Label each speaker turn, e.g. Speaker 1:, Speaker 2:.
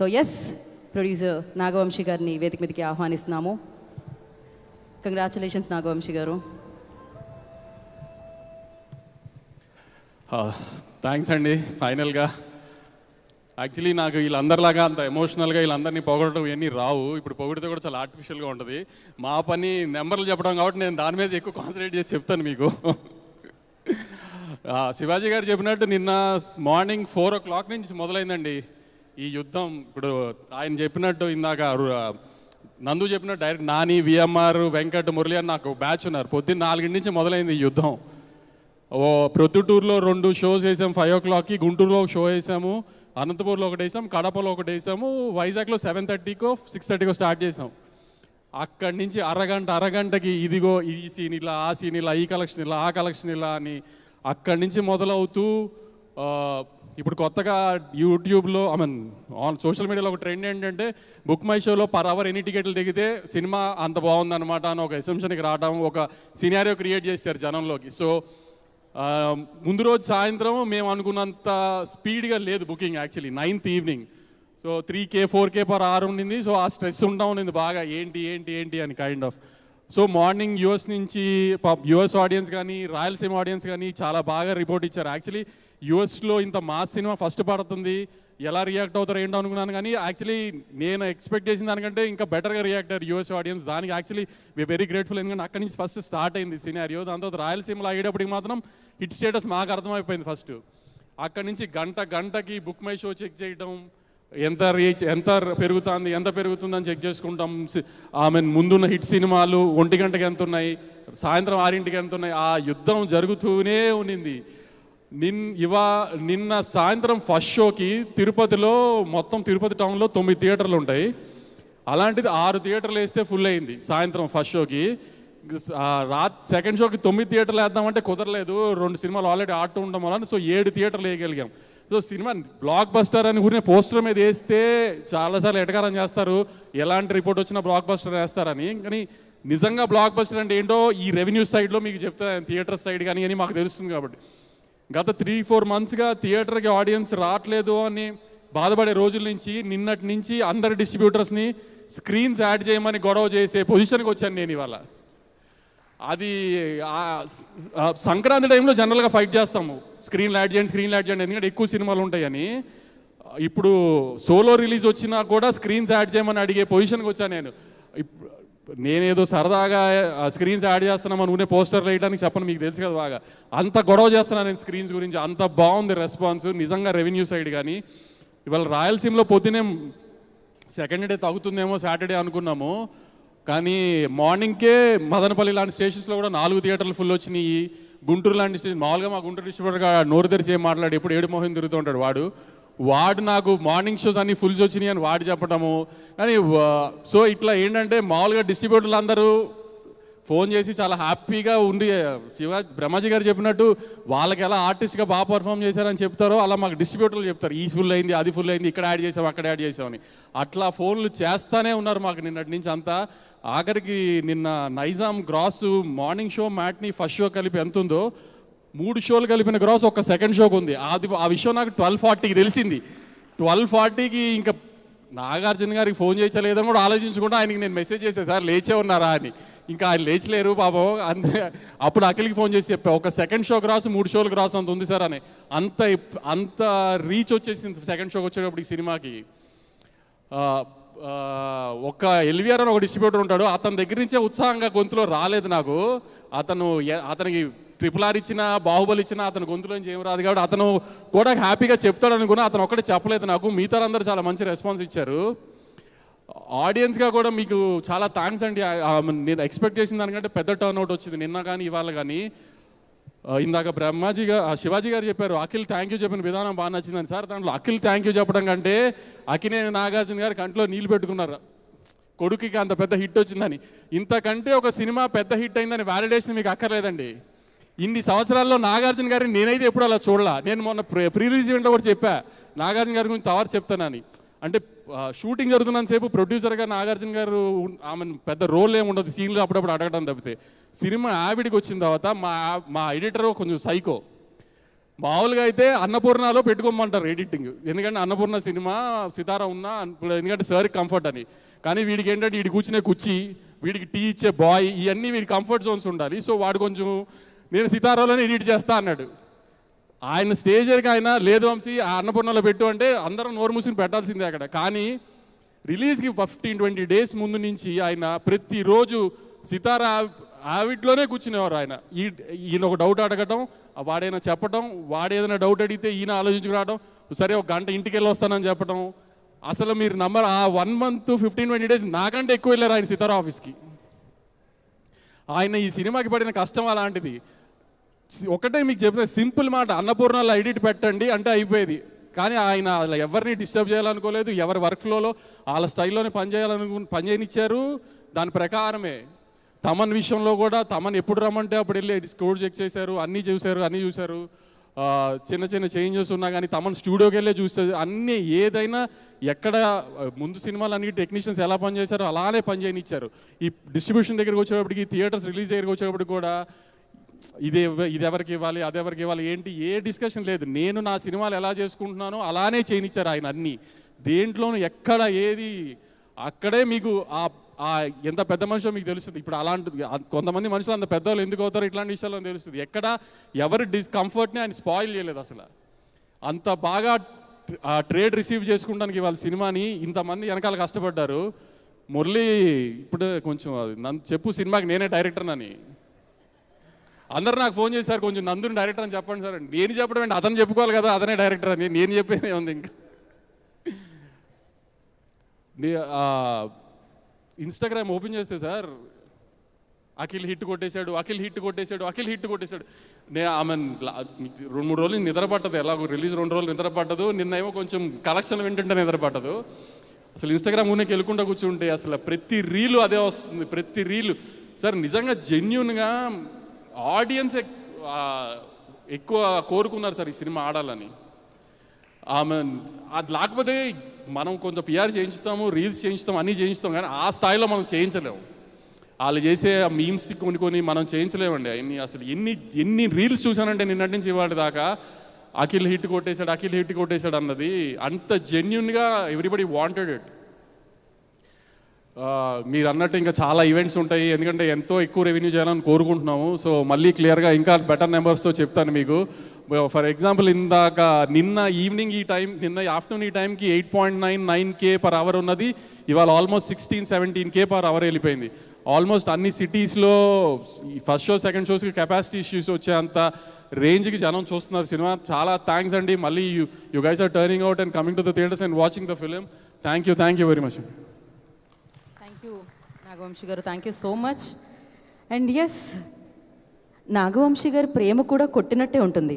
Speaker 1: So yes, producer Nagavamsi గారిని వేదిక మీదకి ఆహ్వానిస్తున్నాము. కంగ్రాచులేషన్స్ నాగవంశీ గారు.
Speaker 2: థ్యాంక్స్ అండి. ఫైనల్గా యాక్చువల్లీ నాకు వీళ్ళందరిలాగా అంత ఎమోషనల్గా వీళ్ళందరినీ పొగడటం ఇవన్నీ రావు. ఇప్పుడు పొగిడితే కూడా చాలా ఆర్టిఫిషియల్గా ఉంటుంది. మా పని నెంబర్లు చెప్పడం కాబట్టి నేను దాని మీద ఎక్కువ కాన్సన్ట్రేట్ చేసి చెప్తాను మీకు. శివాజీ గారు చెప్పినట్టు నిన్న మార్నింగ్ 4 o'clock నుంచి మొదలైందండి ఈ యుద్ధం. ఇప్పుడు ఆయన చెప్పినట్టు ఇందాక నందు చెప్పినట్టు డైరెక్ట్ నాని, విఎంఆర్, వెంకట్, మురళి అని నాకు బ్యాచ్ ఉన్నారు. పొద్దున్న 4 నుంచి మొదలైంది ఈ యుద్ధం. ప్రొద్దుటూరులో 2 షోస్ వేసాము 5 o'clockకి, గుంటూరులో ఒక షో వేసాము, అనంతపూర్లో ఒకటి వేసాము, కడపలో ఒకటి వేసాము, వైజాగ్లో 7:30కో 6:30కో స్టార్ట్ చేసాం. అక్కడి నుంచి అరగంటకి ఇదిగో ఈ సీన్ ఇలా, ఆ సీన్ ఇలా, ఈ కలెక్షన్ ఇలా, ఆ కలెక్షన్ ఇలా అని అక్కడి నుంచి మొదలవుతూ ఇప్పుడు కొత్తగా యూట్యూబ్లో సోషల్ మీడియాలో ఒక ట్రెండ్ ఏంటంటే బుక్ మై షోలో పర్ అవర్ ఎన్ని టికెట్లు దిగితే సినిమా అంత బాగుందన్నమాట అని ఒక ఎసంప్షన్కి రావడం, ఒక సినారియో క్రియేట్ చేశారు జనంలోకి. సో ముందు రోజు సాయంత్రం మేము అనుకున్నంత స్పీడ్గా లేదు booking. Actually 9th evening. So 3K 4K per hour ఉండింది. సో ఆ స్ట్రెస్ ఉంటా ఉండింది బాగా, ఏంటి అని kind of. So morning US నుంచి యూఎస్ ఆడియన్స్ కానీ రాయలసీమ ఆడియన్స్ కానీ చాలా బాగా రిపోర్ట్ ఇచ్చారు. యాక్చువల్లీ యూఎస్లో ఇంత మాస్ సినిమా ఫస్ట్ పడుతుంది, ఎలా రియాక్ట్ అవుతారో ఏంటో అనుకున్నాను. కానీ యాక్చువల్లీ నేను ఎక్స్పెక్ట్ చేసిన దానికంటే ఇంకా బెటర్గా రియాక్ట్ అయ్యారు యూఎస్ ఆడియన్స్. దానికి యాక్చువల్లీ వి వెరీ గ్రేట్ఫుల్. ఎందుకంటే అక్కడి నుంచి ఫస్ట్ స్టార్ట్ అయింది సినారియో. దాని తర్వాత రాయలసీమలో అయ్యేటప్పటికి మాత్రం హిట్ స్టేటస్ మాకు అర్థమైపోయింది ఫస్ట్. అక్కడి నుంచి గంటకి బుక్ మై షో చెక్ చేయడం, ఎంత రీచ్ ఎంత పెరుగుతుందని చెక్ చేసుకుంటాం. ముందున్న హిట్ సినిమాలు 1 గంటకి ఎంత ఉన్నాయి, సాయంత్రం 6ంటికి ఎంత ఉన్నాయి. ఆ యుద్ధం జరుగుతూనే ఉన్నింది. నిన్న సాయంత్రం ఫస్ట్ షోకి తిరుపతిలో మొత్తం తిరుపతి టౌన్లో 9 థియేటర్లు ఉంటాయి. అలాంటిది 6 థియేటర్లు వేస్తే ఫుల్ అయింది సాయంత్రం ఫస్ట్ షోకి. సెకండ్ షోకి 9 థియేటర్లు వేద్దామంటే కుదరలేదు, 2 సినిమాలు ఆల్రెడీ ఆడుతూ ఉండడం వల్ల. సో 7 థియేటర్లు వేయగలిగాం. సో సినిమా బ్లాక్ బస్టర్ అని ఊరినే పోస్టర్ మీద వేస్తే చాలాసార్లు ఎటకారం చేస్తారు, ఎలాంటి రిపోర్ట్ వచ్చినా బ్లాక్ బస్టర్ వేస్తారని. కానీ నిజంగా బ్లాక్ బస్టర్ అంటే ఏంటో ఈ రెవెన్యూ సైడ్లో మీకు చెప్తాను, థియేటర్ సైడ్ కానీ అని మాకు తెలుస్తుంది. కాబట్టి గత 3-4 monthsగా థియేటర్కి ఆడియన్స్ రావట్లేదు అని బాధపడే రోజుల నుంచి నిన్నటి నుంచి అందరి డిస్ట్రిబ్యూటర్స్ని స్క్రీన్స్ యాడ్ చేయమని గొడవ చేసే పొజిషన్కి వచ్చాను నేను ఇవాళ. అది సంక్రాంతి టైంలో జనరల్గా ఫైట్ చేస్తాము, స్క్రీన్లు యాడ్ చేయండి ఎందుకంటే ఎక్కువ సినిమాలు ఉంటాయని. ఇప్పుడు సోలో రిలీజ్ వచ్చినా కూడా స్క్రీన్స్ యాడ్ చేయమని అడిగే పొజిషన్కి వచ్చాను నేను. నేనేదో సరదాగా స్క్రీన్స్ యాడ్ చేస్తున్నామని ఊనే పోస్టర్లు వేయడానికి చెప్పను, మీకు తెలుసు కదా బాగా. అంత గొడవ చేస్తున్నాను నేను స్క్రీన్స్ గురించి. అంత బాగుంది రెస్పాన్స్ నిజంగా రెవెన్యూ సైడ్. కానీ ఇవాళ రాయలసీమలో పొద్దునే సెకండ్ డే తగ్గుతుందేమో సాటర్డే అనుకున్నాము, కానీ మార్నింగ్కే మదనపల్లి లాంటి స్టేషన్స్లో కూడా 4 థియేటర్లు ఫుల్ వచ్చినాయి. గుంటూరు లాంటి స్టేషన్ మామూలుగా మా గుంటూరు డిస్ట్రిబ్యూటర్గా నోరు తెరిచి ఏం మాట్లాడు, ఎప్పుడు 7 మోహన్ తిరుగుతూ ఉంటాడు వాడు నాకు మార్నింగ్ షోస్ అన్ని ఫుల్స్ వచ్చినాయి అని వాడు చెప్పడము. కానీ సో ఇట్లా ఏంటంటే మామూలుగా డిస్ట్రిబ్యూటర్లు అందరూ ఫోన్ చేసి చాలా హ్యాపీగా ఉండి బ్రహ్మాజీ గారు చెప్పినట్టు వాళ్ళకి ఎలా ఆర్టిస్ట్గా బాగా పర్ఫామ్ చేశారని చెప్తారో అలా మాకు డిస్ట్రిబ్యూటర్లు చెప్తారు, ఈ ఫుల్ అయింది, అది ఫుల్ అయింది, ఇక్కడ యాడ్ చేసాం, అక్కడ యాడ్ చేసామని. అట్లా ఫోన్లు చేస్తూనే ఉన్నారు మాకు నిన్నటి నుంచి అంతా. ఆఖరికి నిన్న Nizam gross morning show matinee first show కలిపి ఎంత ఉందో 3 షోలు కలిపిన గ్రాస్ ఒక సెకండ్ షోకి ఉంది. ఆ విషయం నాకు 12:40కి తెలిసింది. 12:40కి ఇంకా నాగార్జున గారికి ఫోన్ చేయలేదని కూడా ఆలోచించుకుంటూ ఆయనకి నేను మెసేజ్ చేశాను, సార్ లేచే ఉన్నారా అని. ఇంకా ఆయన లేచలేరు పాపం. అప్పుడు అఖిల్కి ఫోన్ చేసి చెప్పా, ఒక సెకండ్ షో గ్రాస్ 3 షోలు గ్రాస్ అంత ఉంది సార్ అని. అంత రీచ్ వచ్చేసింది సెకండ్ షోకి వచ్చేటప్పుడు ఈ సినిమాకి. ఒక ఎల్వీఆర్ అని ఒక డిస్ట్రిబ్యూటర్ ఉంటాడు, అతని దగ్గర నుంచే ఉత్సాహంగా గొంతులో రాలేదు నాకు. అతనికి RRR ఇచ్చినా బాహుబలి ఇచ్చినా అతని గొంతులోంచి ఏం రాదు కాబట్టి అతను కూడా హ్యాపీగా చెప్తాడు అనుకున్నా. అతను ఒక్కడే చెప్పలేదు నాకు, మిగతా అందరూ చాలా మంచి రెస్పాన్స్ ఇచ్చారు. ఆడియన్స్గా కూడా మీకు చాలా థ్యాంక్స్ అండి. నేను ఎక్స్పెక్ట్ చేసిన దానికంటే పెద్ద టర్న్అవుట్ వచ్చింది నిన్న కానీ ఇవాళ కానీ. ఇందాక శివాజీ గారు చెప్పారు అఖిల్ థ్యాంక్ యూ చెప్పిన విధానం బాగా నచ్చిందని. సార్ దాంట్లో అఖిల్ థ్యాంక్ యూ చెప్పడం కంటే అఖినేని నాగార్జున గారు కంట్లో నీళ్ళు పెట్టుకున్నారు, కొడుకుకి అంత పెద్ద హిట్ వచ్చిందని. ఇంతకంటే ఒక సినిమా పెద్ద హిట్ అయిందని వ్యాలిడేషన్ మీకు అక్కర్లేదండి. ఇన్ని సంవత్సరాల్లో నాగార్జున గారిని నేనైతే ఎప్పుడు అలా చూడలా. నేను మొన్న ప్రీ రిలీజ్ ఈవెంట్లో కూడా చెప్పా నాగార్జున గారి గురించి తవరు చెప్తానని. అంటే షూటింగ్ జరుగుతున్నంతసేపు ప్రొడ్యూసర్గా నాగార్జున గారు ఆమె పెద్ద రోల్ ఏమి ఉండదు, సీన్లు అప్పుడప్పుడు అడగడం తప్పితే. సినిమా ఆవిడికి వచ్చిన తర్వాత మా ఎడిటర్ కొంచెం సైకో, మామూలుగా అయితే అన్నపూర్ణలో పెట్టుకోమంటారు ఎడిటింగ్, ఎందుకంటే అన్నపూర్ణ సినిమా సితారా ఉన్నా ఎందుకంటే సార్కి కంఫర్ట్ అని. కానీ వీడికి ఏంటంటే వీడి కూర్చునే కుర్చీ, వీడికి టీ ఇచ్చే బాయ్, ఇవన్నీ వీడి కంఫర్ట్ జోన్స్ ఉండాలి. సో వాడు కొంచెం నేను సితారాలోనే ఎడిట్ చేస్తా అన్నాడు. ఆయన స్టేజ్కి ఆయన లేదు వంశీ ఆ అన్నపూర్ణలో పెట్టు అంటే అందరం నోరు మూసుకుని పెట్టాల్సిందే అక్కడ. కానీ రిలీజ్కి 15-20 డేస్ ముందు నుంచి ఆయన ప్రతిరోజు సితారా ఆవిట్లోనే కూర్చునేవారు. ఆయన ఈయన ఒక డౌట్ అడగటం, వాడైనా చెప్పటం, వాడేదైనా డౌట్ అడిగితే ఈయన ఆలోచించుకురావడం, సరే ఒక గంట ఇంటికి వెళ్ళి వస్తానని చెప్పడం. అసలు మీరు నంబర్ ఆ 1 month 15-20 డేస్ నాకంటే ఎక్కువ వెళ్ళారు ఆయన సితారా ఆఫీస్కి. ఆయన ఈ సినిమాకి పడిన కష్టం అలాంటిది. ఒకటే మీకు చెప్పిన సింపుల్ మాట, అన్నపూర్ణలో ఎడిట్ పెట్టండి అంటే అయిపోయేది. కానీ ఆయన ఎవరిని డిస్టర్బ్ చేయాలనుకోలేదు, ఎవరి వర్క్ ఫ్లోలో వాళ్ళ స్టైల్లోనే పనిచేయనిచ్చారు. దాని ప్రకారమే తమన్ విషయంలో కూడా తమన్ ఎప్పుడు రమ్మంటే అప్పుడు వెళ్ళి స్కోర్ చెక్ చేశారు, అన్నీ చూశారు. చిన్న చిన్న చేంజెస్ ఉన్నా కానీ తమన్ స్టూడియోకి వెళ్ళే చూస్తారు అన్నీ. ఏదైనా ఎక్కడ ముందు సినిమాలు అన్ని టెక్నీషియన్స్ ఎలా పనిచేశారో అలానే పనిచేయనిచ్చారు. ఈ డిస్ట్రిబ్యూషన్ దగ్గరికి వచ్చేటప్పటికి, థియేటర్స్ రిలీజ్ దగ్గరికి వచ్చేటప్పటికి కూడా ఇది ఎవరికి ఇవ్వాలి, అది ఎవరికి ఇవ్వాలి ఏంటి ఏ డిస్కషన్ లేదు. నేను నా సినిమాలు ఎలా చేసుకుంటున్నానో అలానే చేయనిచ్చారు ఆయన అన్నీ. దేంట్లోనూ ఎక్కడ ఏది అక్కడే మీకు ఎంత పెద్ద మనిషో మీకు తెలుస్తుంది. ఇప్పుడు అలాంటి కొంతమంది మనుషులు అంత పెద్దవాళ్ళు ఎందుకు అవుతారో ఇట్లాంటి విషయాల్లో తెలుస్తుంది. ఎక్కడ ఎవరి డిస్కంఫర్ట్ని ఆయన స్పాయిల్ చేయలేదు అసలు. అంత బాగా ట్రేడ్ రిసీవ్ చేసుకుంటానికి వాళ్ళ సినిమాని ఇంతమంది వెనకాల కష్టపడ్డారు. మురళి ఇప్పుడు కొంచెం నన్ను చెప్పు సినిమాకి నేనే డైరెక్టర్నని. అందరు నాకు ఫోన్ చేశారు, కొంచెం నందుని డైరెక్టర్ అని చెప్పండి సార్. నేను చెప్పడం ఏంటి, అతను చెప్పుకోవాలి కదా అతనే డైరెక్టర్ అని. నేను చెప్పేదే ఉంది. ఇంకా ఇన్స్టాగ్రామ్ ఓపెన్ చేస్తే సార్ అఖిల్ హిట్ కొట్టేశాడు. ఆమె 2-3 రోజులు నిద్ర పట్టదు, ఎలాగో రిలీజ్ 2 రోజులు నిద్ర పట్టదు. నిన్నేమో కొంచెం కలెక్షన్ వింటుంటే నిద్ర పట్టదు. అసలు ఇన్స్టాగ్రామ్ ఊరికి వెళ్ళకుండా కూర్చుంటే అసలు ప్రతి రీలు అదే వస్తుంది, ప్రతి రీలు. సార్ నిజంగా జెన్యున్గా ఆడియన్స్ ఎక్కువ కోరుకున్నారు సార్ ఈ సినిమా ఆడాలని. ఆమె అది లేకపోతే మనం కొంచెం పిఆర్ చేయించుతాము, రీల్స్ చేయించుతాం, అన్నీ చేయించుతాం, కానీ ఆ స్థాయిలో మనం చేయించలేము. వాళ్ళు చేసే మీమ్స్ కొన్ని మనం చేయించలేమండి. అసలు ఎన్ని రీల్స్ చూసానంటే నిన్నటి నుంచి ఇవాళ దాకా అఖిల్ హిట్ కొట్టేశాడు అన్నది అంత జెన్యున్గా ఎవ్రీబడి వాంటెడ్ ఇట్. మీరు అన్నట్టు ఇంకా చాలా ఈవెంట్స్ ఉంటాయి, ఎందుకంటే ఎంతో ఎక్కువ రెవెన్యూ చేయాలని కోరుకుంటున్నాము. సో మళ్ళీ క్లియర్గా ఇంకా బెటర్ నెంబర్స్తో చెప్తాను మీకు. ఫర్ ఎగ్జాంపుల్ ఇందాక నిన్న ఆఫ్టర్నూన్ ఈ టైంకి 8.99K per hour ఉన్నది, ఇవాళ ఆల్మోస్ట్ 16-17K per hour వెళ్ళిపోయింది. ఆల్మోస్ట్ అన్ని సిటీస్లో ఫస్ట్ షో సెకండ్ షోస్కి కెపాసిటీ ఇష్యూస్ వచ్చేంత రేంజ్కి జనం చూస్తున్నారు సినిమా. చాలా థ్యాంక్స్ అండి. మళ్ళీ you guys are turning out and coming to the theatres and watching the film. Thank you very much.
Speaker 1: Thank you Naga Vamsi garu, thank you so much. And yes, Naga Vamsi గారి ప్రేమ కూడా కొట్టినట్టే ఉంటుంది.